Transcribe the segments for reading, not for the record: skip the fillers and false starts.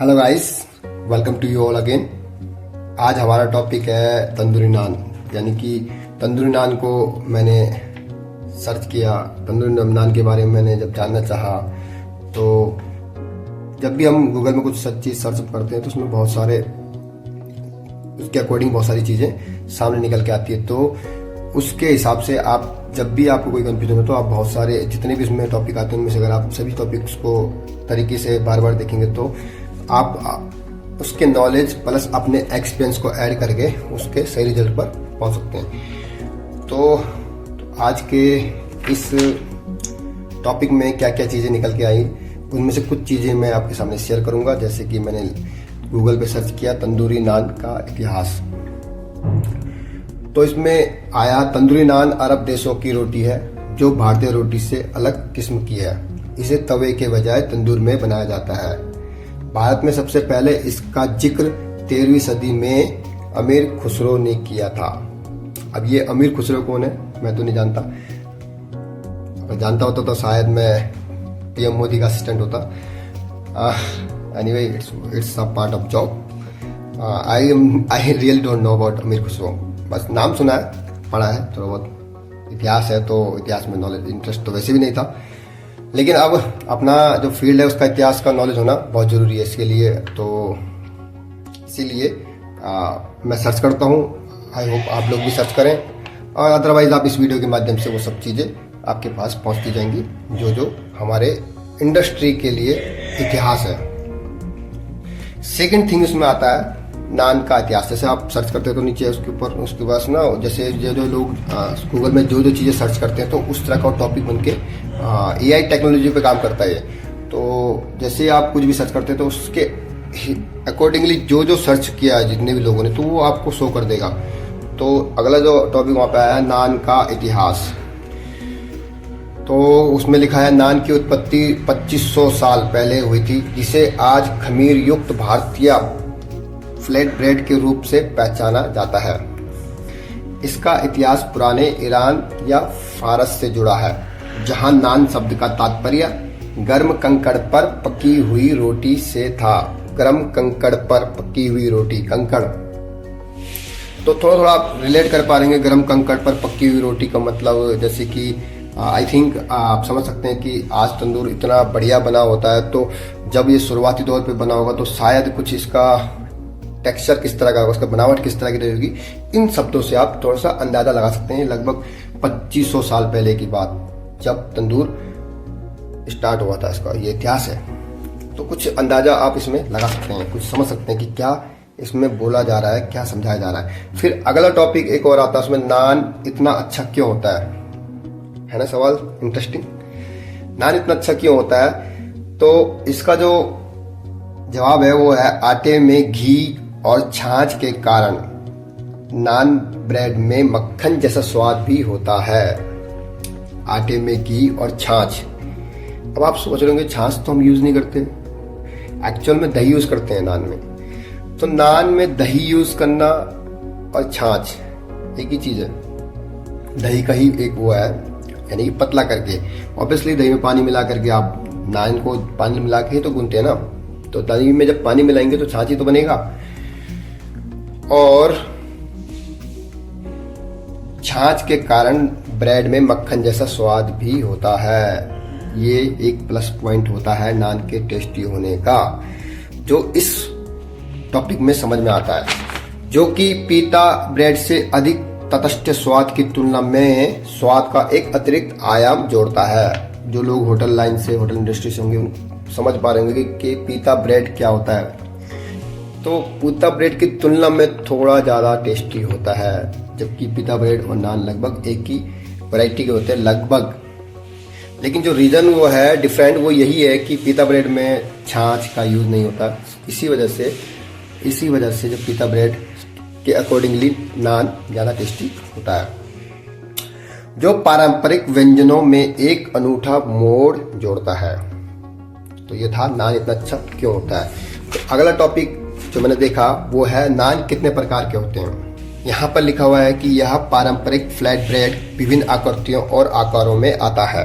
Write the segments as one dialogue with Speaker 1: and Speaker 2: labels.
Speaker 1: Hello guys, welcome to you all again. आज हमारा topic है तंदूरी नान। यानी कि तंदूरी नान को मैंने सर्च किया, तंदूरी नान के बारे में मैंने जब जानना चाहा तो जब भी हम गूगल में कुछ चीज़ सर्च करते हैं तो उसमें बहुत सारे उसके अकॉर्डिंग बहुत सारी चीज़ें सामने निकल के आती है। तो उसके हिसाब से आप जब भी आपको कोई कंफ्यूजन हो तो आप बहुत सारे जितने भी उसमें टॉपिक आते हैं उनमें से अगर आप सभी टॉपिक्स को तरीके से बार बार देखेंगे तो आप उसके नॉलेज प्लस अपने एक्सपीरियंस को ऐड करके उसके सही रिजल्ट पर पहुंच सकते हैं। तो आज के इस टॉपिक में क्या क्या चीज़ें निकल के आई उनमें से कुछ चीज़ें मैं आपके सामने शेयर करूंगा। जैसे कि मैंने गूगल पे सर्च किया तंदूरी नान का इतिहास, तो इसमें आया तंदूरी नान अरब देशों की रोटी है जो भारतीय रोटी से अलग किस्म की है। इसे तवे के बजाय तंदूर में बनाया जाता है। भारत में सबसे पहले इसका जिक्र 13वीं सदी में अमीर खुसरो ने किया था। अब ये अमीर खुसरो कौन है मैं तो नहीं जानता, अगर जानता होता तो शायद मैं पीएम मोदी का असिस्टेंट होता। Anyway it's a part of job. I really don't know about अमीर खुसरो, बस नाम सुना है, पढ़ा है, थोड़ा बहुत इतिहास है तो इतिहास में नॉलेज इंटरेस्ट तो वैसे भी नहीं था। लेकिन अब अपना जो फील्ड है उसका इतिहास का नॉलेज होना बहुत ज़रूरी है इसके लिए, तो इसीलिए मैं सर्च करता हूँ। आई होप आप लोग भी सर्च करें और अदरवाइज आप इस वीडियो के माध्यम से वो सब चीज़ें आपके पास पहुँचती जाएंगी जो जो हमारे इंडस्ट्री के लिए इतिहास है। सेकेंड थिंग उसमें आता है नान का इतिहास। जैसे आप सर्च करते हो तो नीचे उसके ऊपर उसके पास ना जैसे जो लोग गूगल में जो चीज़ें सर्च करते हैं तो उस तरह का टॉपिक बन के एआई टेक्नोलॉजी पे काम करता है। तो जैसे आप कुछ भी सर्च करते हैं तो उसके अकॉर्डिंगली जो सर्च किया है जितने भी लोगों ने तो वो आपको शो कर देगा। तो अगला जो टॉपिक वहाँ पे आया है नान का इतिहास, तो उसमें लिखा है नान की उत्पत्ति 2500 साल पहले हुई थी, जिसे आज खमीर युक्त भारतीय फ्लैट ब्रेड के रूप से पहचाना जाता है। इसका इतिहास पुराने ईरान या फारस से जुड़ा है, जहां नान शब्द का तात्पर्य गर्म कंकड़ पर पकी हुई रोटी से था। गर्म कंकड़ पर पकी हुई रोटी, कंकड़ तो थोड़ा थोड़ा आप रिलेट कर पा रहे हैं। गर्म कंकड़ पर पकी हुई रोटी का मतलब जैसे कि आई थिंक आप समझ सकते हैं कि आज तंदूर इतना बढ़िया बना होता है तो जब ये शुरुआती दौर पे बना होगा तो शायद कुछ इसका टेक्सचर किस तरह का होगा, उसका बनावट किस तरह की रहेगी, इन शब्दों से आप थोड़ा सा अंदाजा लगा सकते हैं। लगभग 2500 साल पहले की बात जब तंदूर स्टार्ट हुआ था, इसका ये इतिहास है। तो कुछ अंदाजा आप इसमें लगा सकते हैं, कुछ समझ सकते हैं कि क्या इसमें बोला जा रहा है, क्या समझाया जा रहा है। फिर अगला टॉपिक एक और आता है, उसमें नान इतना अच्छा क्यों होता है ना सवाल इंटरेस्टिंग। नान इतना अच्छा क्यों होता है, तो इसका जो जवाब है वो है आटे में घी और छाछ के कारण नान ब्रेड में मक्खन जैसा स्वाद भी होता है। आटे में घी और छाछ। अब आप सोच रहे होंगे छाछ तो हम यूज नहीं करते, एक्चुअल में दही यूज करते हैं नान में। तो नान में दही यूज करना और छाछ एक ही चीज है। दही का ही एक वो है, यानी कि पतला करके। ऑब्वियसली दही में पानी मिला करके आप नान को पानी मिला के ही तो गूंथते हैं ना, तो दही में जब पानी मिलाएंगे तो छाछ ही तो बनेगा। और छाछ के कारण ब्रेड में मक्खन जैसा स्वाद भी होता है। ये एक प्लस पॉइंट होता है नान के टेस्टी होने का, जो इस टॉपिक में समझ में आता है, जो कि पीता ब्रेड से अधिक तटस्थ स्वाद की तुलना में स्वाद का एक अतिरिक्त आयाम जोड़ता है। जो लोग होटल लाइन से, होटल इंडस्ट्री से होंगे समझ पा रहे होंगे कि पीता ब्रेड क्या होता है। तो पीता ब्रेड की तुलना में थोड़ा ज़्यादा टेस्टी होता है, जबकि पीता ब्रेड और नान लगभग एक ही वैरायटी के होते हैं लगभग। लेकिन जो रीज़न वो है डिफरेंट वो यही है कि पीता ब्रेड में छाछ का यूज़ नहीं होता। इसी वजह से जो पीता ब्रेड के अकॉर्डिंगली नान ज़्यादा टेस्टी होता है, जो पारंपरिक व्यंजनों में एक अनूठा मोड़ जोड़ता है। तो ये था नान इतना अच्छा क्यों होता है। तो अगला टॉपिक जो मैंने देखा वो है नान कितने प्रकार के होते हैं। यहाँ पर लिखा हुआ है कि यह पारंपरिक फ्लैट ब्रेड विभिन्न आकृतियों और आकारों में आता है।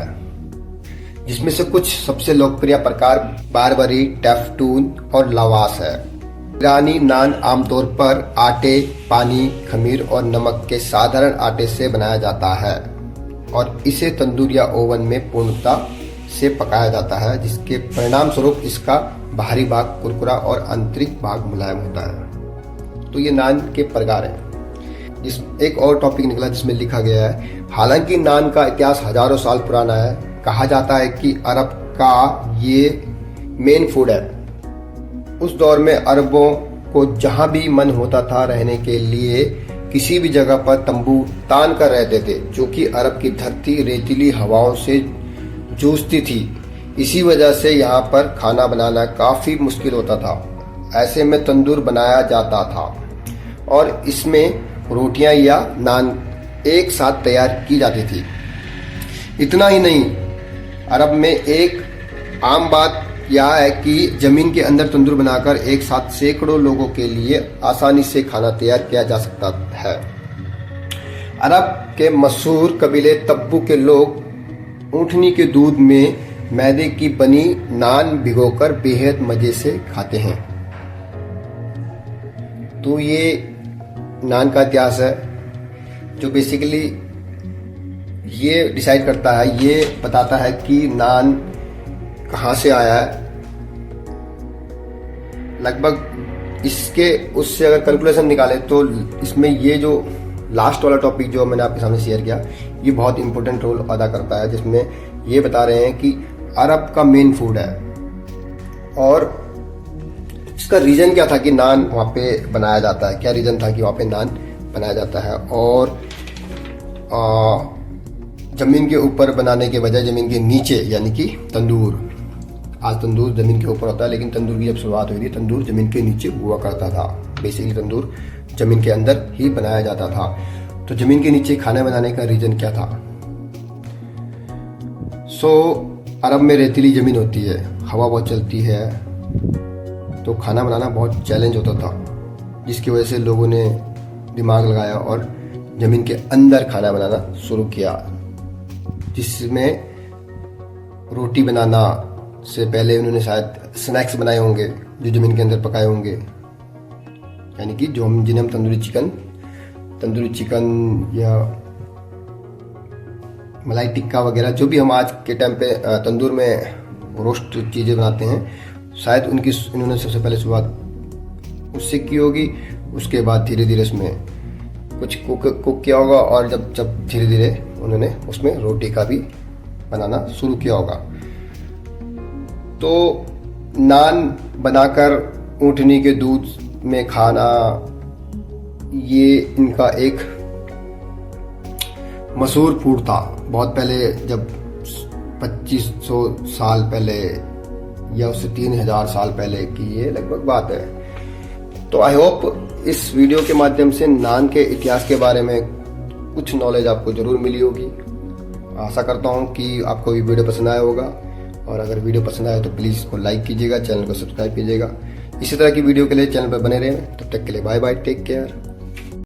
Speaker 1: जिसमें से कुछ सबसे लोकप्रिय प्रकार बारबरी, टेफ्टून और लवास है। ईरानी नान आमतौर पर आटे, पानी, खमीर और नमक के साधारण आटे से बनाया जाता है और इसे तंदूर या ओवन में पूर्णता से पकाया जाता है, जिसके परिणाम स्वरूप इसका बाहरी भाग कुरकुरा और आंतरिक भाग मुलायम होता है। तो ये नान के प्रकार हैं। एक और टॉपिक निकला जिसमें लिखा गया है, हालांकि नान का इतिहास हजारों साल पुराना है, कहा जाता है कि अरब का ये मेन फूड है। उस दौर में अरबों को जहां भी मन होता था रहने के लिए किसी भी जगह पर तंबू तान कर रहते थे, जो कि अरब की धरती रेतीली हवाओं से जूझती थी। इसी वजह से यहाँ पर खाना बनाना काफी मुश्किल होता था। ऐसे में तंदूर बनाया जाता था और इसमें रोटियां या नान एक साथ तैयार की जाती थी। इतना ही नहीं, अरब में एक आम बात यह है कि जमीन के अंदर तंदूर बनाकर एक साथ सैकड़ों लोगों के लिए आसानी से खाना तैयार किया जा सकता है। अरब के मशहूर कबीले तब्बू के लोग ऊँटनी के दूध में मैदे की बनी नान भिगोकर बेहद मजे से खाते हैं। तो ये नान का इतिहास है, जो बेसिकली ये डिसाइड करता है, ये बताता है कि नान कहाँ से आया है। लगभग इसके उससे अगर कैलकुलेशन निकालें तो इसमें ये जो लास्ट वाला टॉपिक जो मैंने आपके सामने शेयर किया, ये बहुत इंपॉर्टेंट रोल अदा करता है, जिसमें ये बता रहे हैं कि अरब का मेन फूड है और इसका रीजन क्या था कि नान वहाँ पे बनाया जाता है। क्या रीजन था कि वहाँ पे नान बनाया जाता है, और जमीन के ऊपर बनाने के बजाय जमीन के नीचे, यानी कि तंदूर। आज तंदूर जमीन के ऊपर होता है, लेकिन तंदूर की जब शुरुआत हुई थी तंदूर जमीन के नीचे हुआ करता था। बेसिकली तंदूर जमीन के अंदर ही बनाया जाता था। तो जमीन के नीचे खाना बनाने का रीजन क्या था? अरब में रेतीली जमीन होती है, हवा बहुत चलती है, तो खाना बनाना बहुत चैलेंज होता था, जिसकी वजह से लोगों ने दिमाग लगाया और जमीन के अंदर खाना बनाना शुरू किया, जिसमें रोटी बनाना से पहले उन्होंने शायद स्नैक्स बनाए होंगे जो जमीन के अंदर पकाए होंगे, यानी कि जो हम जिन्हें हम तंदूरी चिकन या मलाई टिक्का वगैरह, जो भी हम आज के टाइम पे तंदूर में रोस्ट चीज़ें बनाते हैं, शायद इन्होंने सबसे पहले शुरुआत उससे की होगी। उसके बाद धीरे धीरे उसमें कुछ कुक किया होगा और जब धीरे धीरे उन्होंने उसमें रोटी का भी बनाना शुरू किया होगा। तो नान बनाकर ऊँटनी के दूध में खाना, ये इनका एक मशहूर फूड था बहुत पहले, जब 2500 साल पहले या उससे 3000 साल पहले की ये लगभग बात है। तो आई होप इस वीडियो के माध्यम से नान के इतिहास के बारे में कुछ नॉलेज आपको जरूर मिली होगी। आशा करता हूँ कि आपको ये वीडियो पसंद आया होगा, और अगर वीडियो पसंद आए तो प्लीज़ इसको लाइक कीजिएगा, चैनल को सब्सक्राइब कीजिएगा। इसी तरह की वीडियो के लिए चैनल पर बने रहें। तब तक के लिए बाय बाय, टेक केयर।